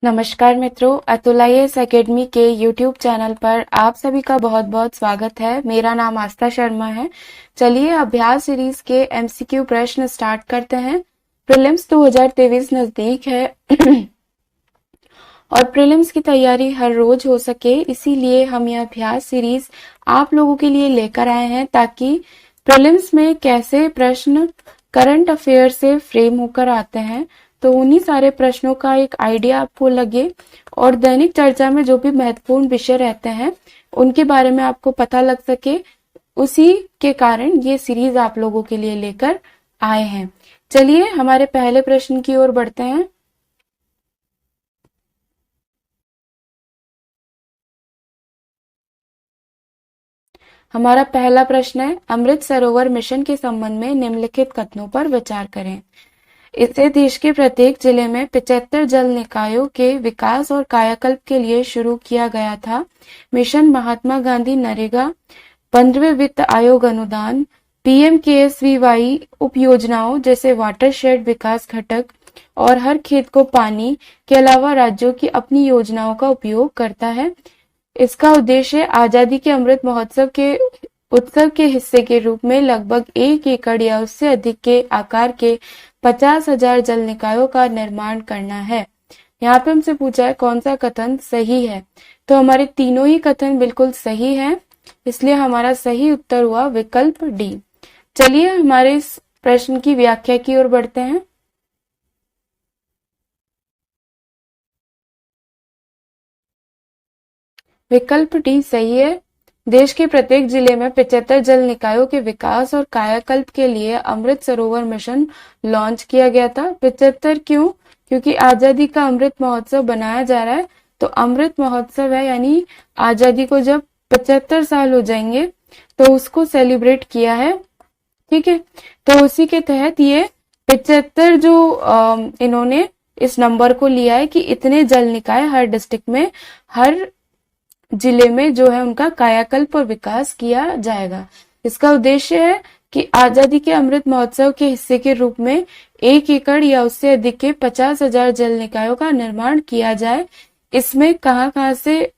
नमस्कार मित्रों, Atul IAS academy के यूट्यूब चैनल पर आप सभी का बहुत बहुत स्वागत है। मेरा नाम आस्था शर्मा है। चलिए अभ्यास सीरीज के एमसीक्यू प्रश्न स्टार्ट करते हैं। प्रीलिम्स 2023 नजदीक है और प्रीलिम्स की तैयारी हर रोज हो सके, इसीलिए हम यह अभ्यास सीरीज आप लोगों के लिए लेकर आए हैं ताकि प्रीलिम्स में कैसे प्रश्न करंट अफेयर से फ्रेम होकर आते हैं तो उन्हीं सारे प्रश्नों का एक आइडिया आपको लगे और दैनिक चर्चा में जो भी महत्वपूर्ण विषय रहते हैं उनके बारे में आपको पता लग सके। उसी के कारण ये सीरीज आप लोगों के लिए लेकर आए हैं। चलिए हमारे पहले प्रश्न की ओर बढ़ते हैं। हमारा पहला प्रश्न है, अमृत सरोवर मिशन के संबंध में निम्नलिखित कथनों पर विचार करें। इसे देश के प्रत्येक जिले में 75 जल निकायों के विकास और कायाकल्प के लिए शुरू किया गया था। मिशन महात्मा गांधी नरेगा, 15वें वित्त आयोग अनुदान, पीएमकेएसवीवाई उपयोजनाओं जैसे वाटरशेड विकास घटक और हर खेत को पानी के अलावा राज्यों की अपनी योजनाओं का उपयोग करता है। इसका उद्देश्य आजादी के अमृत महोत्सव के उत्सव के हिस्से के रूप में लगभग 1 एकड़ या उससे अधिक के आकार के 50,000 जल निकायों का निर्माण करना है। यहाँ पे हमसे पूछा है कौन सा कथन सही है, तो हमारे तीनों ही कथन बिल्कुल सही हैं, इसलिए हमारा सही उत्तर हुआ विकल्प डी। चलिए हमारे इस प्रश्न की व्याख्या की ओर बढ़ते हैं। विकल्प डी सही है। देश के प्रत्येक जिले में 75 जल निकायों के विकास और कायाकल्प के लिए अमृत सरोवर मिशन लॉन्च किया गया था। 75 क्यों? क्योंकि आजादी का अमृत महोत्सव बनाया जा रहा है, तो अमृत महोत्सव है यानी आजादी को जब 75 साल हो जाएंगे तो उसको सेलिब्रेट किया है। ठीक है, तो उसी के तहत ये 75 जो इन्होंने इस नंबर को लिया है कि इतने जल निकाय हर डिस्ट्रिक्ट में, हर जिले में जो है उनका कायाकल्प और विकास किया जाएगा। इसका उद्देश्य है कि आजादी के अमृत महोत्सव के हिस्से के रूप में 1 एकड़ या उससे अधिक के 50,000 जल निकायों का निर्माण किया जाए। इसमें कहाँ से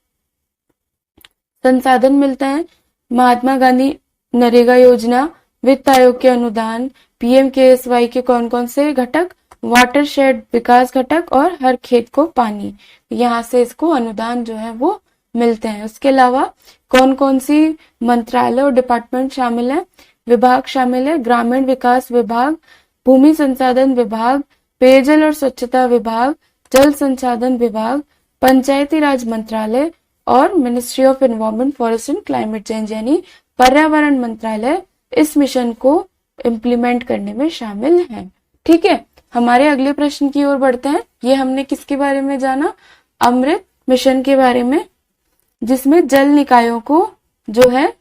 संसाधन मिलता है? महात्मा गांधी नरेगा योजना, वित्त आयोग के अनुदान, पीएमकेएसवाई के कौन कौन से घटक, वाटरशेड विकास घटक और हर खेत को पानी, यहाँ से इसको अनुदान जो है वो मिलते हैं। उसके अलावा कौन कौन सी मंत्रालय और डिपार्टमेंट शामिल है? विभाग शामिल है, ग्रामीण विकास विभाग, भूमि संसाधन विभाग, पेयजल और स्वच्छता विभाग, जल संसाधन विभाग, पंचायती राज मंत्रालय और ministry of environment, forest and climate change यानी पर्यावरण मंत्रालय इस मिशन को इम्प्लीमेंट करने में शामिल है। ठीक है, हमारे अगले प्रश्न की ओर बढ़ते हैं। ये हमने किसके बारे में जाना? अमृत मिशन के बारे में, जिसमें जल निकायों को जो है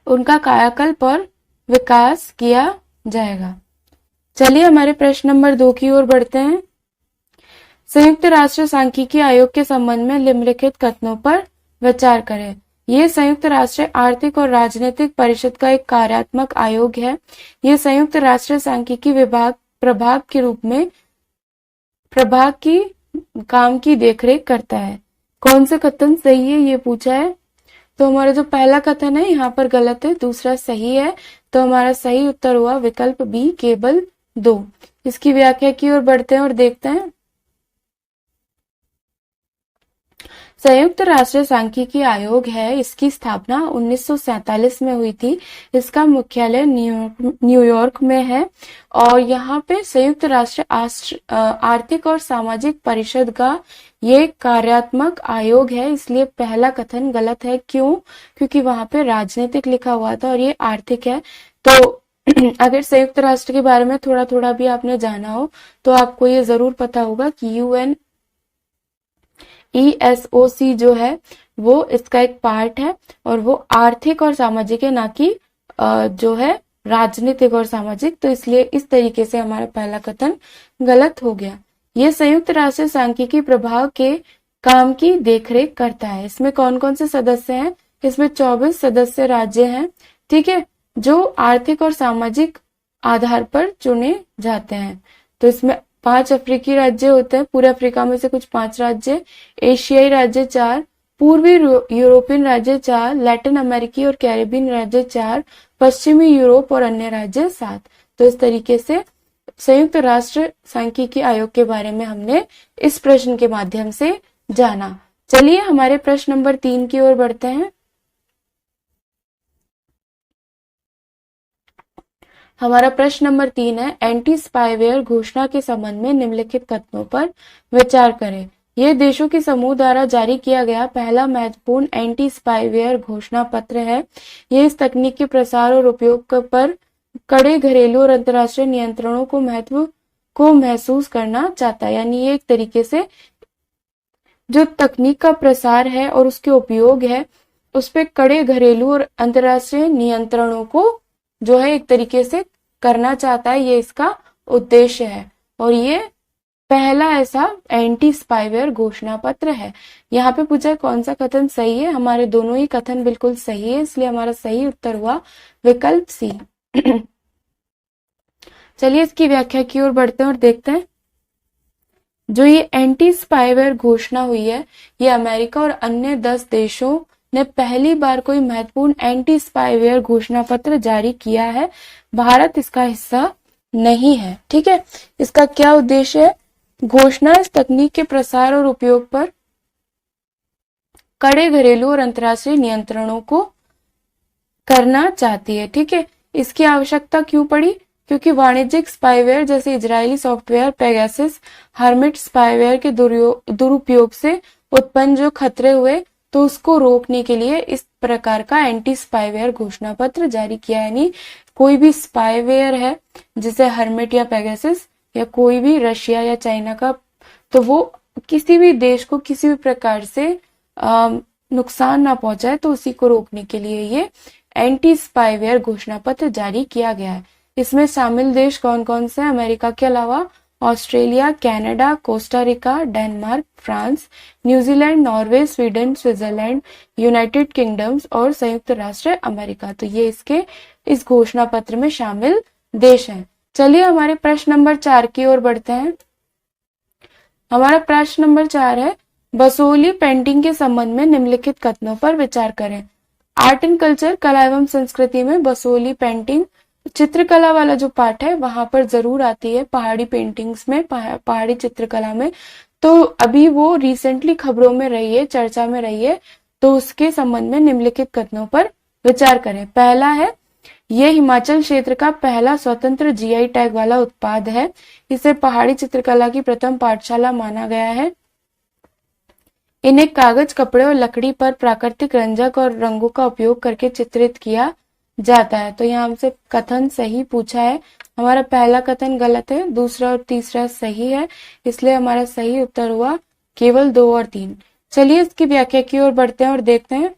उनका कायाकल्प और विकास किया जाएगा। चलिए हमारे प्रश्न नंबर 2 की ओर बढ़ते हैं। संयुक्त राष्ट्र सांख्यिकी आयोग के संबंध में निम्नलिखित कथनों पर विचार करें। यह संयुक्त राष्ट्र आर्थिक और राजनीतिक परिषद का एक कार्यात्मक आयोग है। यह संयुक्त राष्ट्र सांख्यिकी विभाग प्रभाग के रूप में प्रभाग की काम की देखरेख करता है। कौन सा कथन सही है ये पूछा है, तो हमारा जो पहला कथन है यहाँ पर गलत है, दूसरा सही है, तो हमारा सही उत्तर हुआ विकल्प बी केवल 2। इसकी व्याख्या की ओर बढ़ते हैं और देखते हैं। संयुक्त राष्ट्र सांख्यिकी आयोग है, इसकी स्थापना 1947 में हुई थी। इसका मुख्यालय न्यूयॉर्क में है और यहाँ पे संयुक्त राष्ट्र आर्थिक और सामाजिक परिषद का ये कार्यात्मक आयोग है, इसलिए पहला कथन गलत है। क्यों? क्योंकि वहां पे राजनीतिक लिखा हुआ था और ये आर्थिक है। तो अगर संयुक्त राष्ट्र के बारे में थोड़ा थोड़ा भी आपने जाना हो तो आपको ये जरूर पता होगा कि UNESOC जो है वो इसका एक पार्ट है और वो आर्थिक और सामाजिक है, ना कि जो है राजनीतिक और सामाजिक। तो इसलिए इस तरीके से हमारा पहला कथन गलत हो गया। ये संयुक्त राष्ट्र सांख्यिकी प्रभाग के काम की देखरेख करता है। इसमें कौन कौन से सदस्य हैं? इसमें 24 सदस्य राज्य हैं, ठीक है, जो आर्थिक और सामाजिक आधार पर चुने जाते हैं। तो इसमें 5 अफ्रीकी राज्य होते हैं, पूरे अफ्रीका में से कुछ 5 राज्य, एशियाई राज्य 4, पूर्वी यूरोपियन राज्य 4, लैटिन अमेरिकी और कैरेबियन राज्य 4, पश्चिमी यूरोप और अन्य राज्य 7। तो इस तरीके से संयुक्त राष्ट्र सांख्यिकी आयोग के बारे में हमने इस प्रश्न के माध्यम से जाना। चलिए हमारे प्रश्न नंबर 3 की ओर बढ़ते हैं। हमारा प्रश्न नंबर 3 है, एंटी स्पाईवेयर घोषणा के संबंध में निम्नलिखित कथनों पर विचार करें। यह देशों के समूह द्वारा जारी किया गया पहला महत्वपूर्ण एंटी स्पाईवेयर घोषणा पत्र है। यह इस तकनीक के प्रसार और उपयोग पर कड़े घरेलू और अंतर्राष्ट्रीय नियंत्रणों को महसूस करना चाहता है। यानी ये एक तरीके से जो तकनीक का प्रसार है और उसके उपयोग है उस पे कड़े घरेलू और अंतर्राष्ट्रीय नियंत्रणों को जो है एक तरीके से करना चाहता है, ये इसका उद्देश्य है। और ये पहला ऐसा एंटी स्पाईवेयर घोषणा पत्र है। यहाँ पे पूछा कौन सा कथन सही है, हमारे दोनों ही कथन बिल्कुल सही है, इसलिए हमारा सही उत्तर हुआ विकल्प सी। चलिए इसकी व्याख्या की ओर बढ़ते हैं और देखते हैं। जो ये एंटी स्पाईवेयर घोषणा हुई है, ये अमेरिका और अन्य 10 देशों ने पहली बार कोई महत्वपूर्ण एंटी स्पाईवेयर घोषणा पत्र जारी किया है। भारत इसका हिस्सा नहीं है। ठीक है, इसका क्या उद्देश्य है? घोषणा इस तकनीक के प्रसार और उपयोग पर कड़े घरेलू और अंतर्राष्ट्रीय नियंत्रणों को करना चाहती है। ठीक है, इसकी आवश्यकता क्यों पड़ी? क्योंकि वाणिज्यिक स्पाईवेयर जैसे Israeli software Pegasus, hermit spyware के दुरुपयोग से उत्पन्न जो खतरे हुए, तो उसको रोकने के लिए इस प्रकार का एंटी स्पाईवेयर घोषणा पत्र जारी किया। यानी कोई भी स्पाईवेयर है जैसे हर्मिट या पेगासस या कोई भी रशिया या चाइना का, तो वो किसी भी देश को किसी भी प्रकार से नुकसान ना पहुंचाए, तो उसी को रोकने के लिए ये एंटी स्पाईवेयर घोषणा पत्र जारी किया गया है। इसमें शामिल देश कौन कौन से हैं? अमेरिका के अलावा Australia, Canada, Costa Rica, Denmark, France, New Zealand, Norway, Sweden, Switzerland, United kingdoms और संयुक्त राष्ट्र अमेरिका। तो ये इसके इस घोषणा पत्र में शामिल देश हैं। चलिए हमारे प्रश्न नंबर 4 की ओर बढ़ते हैं। हमारा प्रश्न नंबर 4 है, बसोली पेंटिंग के संबंध में निम्नलिखित कथनों पर विचार करें। आर्ट एंड कल्चर, कला एवं संस्कृति में बसोली पेंटिंग चित्रकला वाला जो पार्ट है वहां पर जरूर आती है, पहाड़ी पेंटिंग्स में, पहाड़ी चित्रकला में। तो अभी वो रिसेंटली खबरों में रही है, चर्चा में रही है, तो उसके संबंध में निम्नलिखित कथनों पर विचार करें। पहला है, यह हिमाचल क्षेत्र का पहला स्वतंत्र जीआई टैग वाला उत्पाद है। इसे पहाड़ी चित्रकला की प्रथम पाठशाला माना गया है। इन्हें कागज, कपड़े और लकड़ी पर प्राकृतिक रंजक और रंगों का उपयोग करके चित्रित किया जाता है। तो यहाँ हमसे कथन सही पूछा है, हमारा पहला कथन गलत है, दूसरा और तीसरा सही है, इसलिए हमारा सही उत्तर हुआ केवल 2 और 3। चलिए इसकी व्याख्या की ओर बढ़ते हैं और देखते हैं।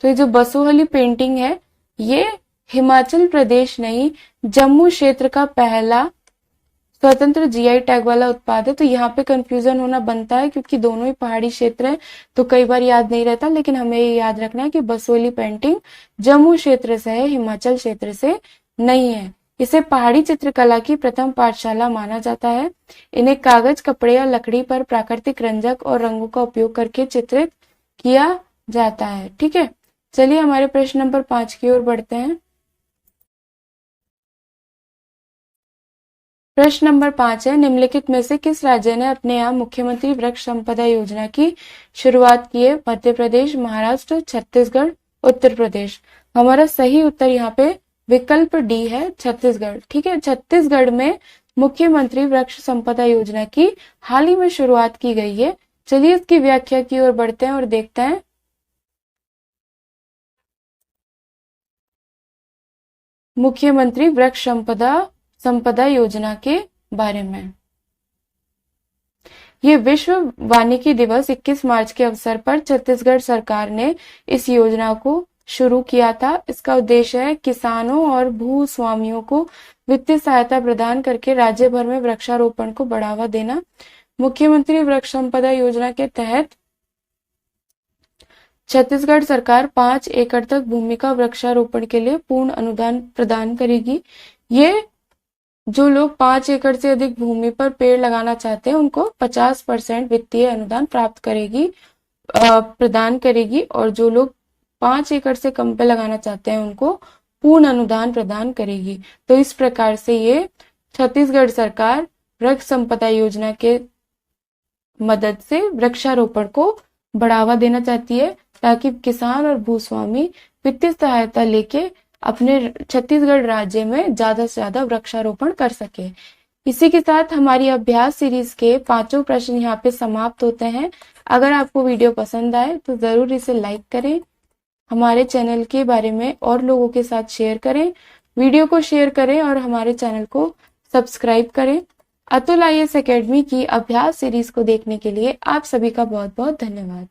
तो ये जो बसोहली पेंटिंग है, ये हिमाचल प्रदेश नहीं, जम्मू क्षेत्र का पहला स्वतंत्र जीआई टैग वाला उत्पाद है। तो यहाँ पे कंफ्यूजन होना बनता है क्योंकि दोनों ही पहाड़ी क्षेत्र है, तो कई बार याद नहीं रहता, लेकिन हमें ये याद रखना है कि बसोली पेंटिंग जम्मू क्षेत्र से है, हिमाचल क्षेत्र से नहीं है। इसे पहाड़ी चित्रकला की प्रथम पाठशाला माना जाता है। इन्हें कागज, कपड़े या लकड़ी पर प्राकृतिक रंजक और रंगों का उपयोग करके चित्रित किया जाता है। ठीक है, चलिए हमारे प्रश्न नंबर 5 की ओर बढ़ते हैं। प्रश्न नंबर 5 है, निम्नलिखित में से किस राज्य ने अपने यहाँ मुख्यमंत्री वृक्ष संपदा योजना की शुरुआत की है? मध्य प्रदेश, महाराष्ट्र, छत्तीसगढ़, उत्तर प्रदेश। हमारा सही उत्तर यहाँ पे विकल्प डी है, छत्तीसगढ़। ठीक है, छत्तीसगढ़ में मुख्यमंत्री वृक्ष संपदा योजना की हाल ही में शुरुआत की गई है। चलिए इसकी व्याख्या की ओर बढ़ते हैं और देखते हैं। मुख्यमंत्री वृक्ष संपदा योजना के बारे में। ये विश्व वानिकी दिवस 21 मार्च के अवसर पर छत्तीसगढ़ सरकार ने इस योजना को शुरू किया था। इसका उद्देश्य है किसानों और भूस्वामियों को वित्तीय सहायता प्रदान करके राज्य भर में वृक्षारोपण को बढ़ावा देना। मुख्यमंत्री वृक्ष संपदा योजना के तहत छत्तीसगढ़ सरकार 5 एकड़ तक भूमि का वृक्षारोपण के लिए पूर्ण अनुदान प्रदान करेगी। ये जो लोग 5 एकड़ से अधिक भूमि पर पेड़ लगाना चाहते हैं उनको 50% वित्तीय अनुदान प्रदान करेगी, और जो लोग 5 एकड़ से कम पे लगाना चाहते हैं उनको पूर्ण अनुदान प्रदान करेगी। तो इस प्रकार से ये छत्तीसगढ़ सरकार वृक्ष संपदा योजना के मदद से वृक्षारोपण को बढ़ावा देना चाहती है, ताकि किसान और भूस्वामी वित्तीय सहायता लेके अपने छत्तीसगढ़ राज्य में ज्यादा से ज्यादा वृक्षारोपण कर सके। इसी के साथ हमारी अभ्यास सीरीज के 5 प्रश्न यहाँ पे समाप्त होते हैं। अगर आपको वीडियो पसंद आए तो जरूर इसे लाइक करें, हमारे चैनल के बारे में और लोगों के साथ शेयर करें, वीडियो को शेयर करें और हमारे चैनल को सब्सक्राइब करें। अतुल IAS एकेडमी की अभ्यास सीरीज को देखने के लिए आप सभी का बहुत बहुत धन्यवाद।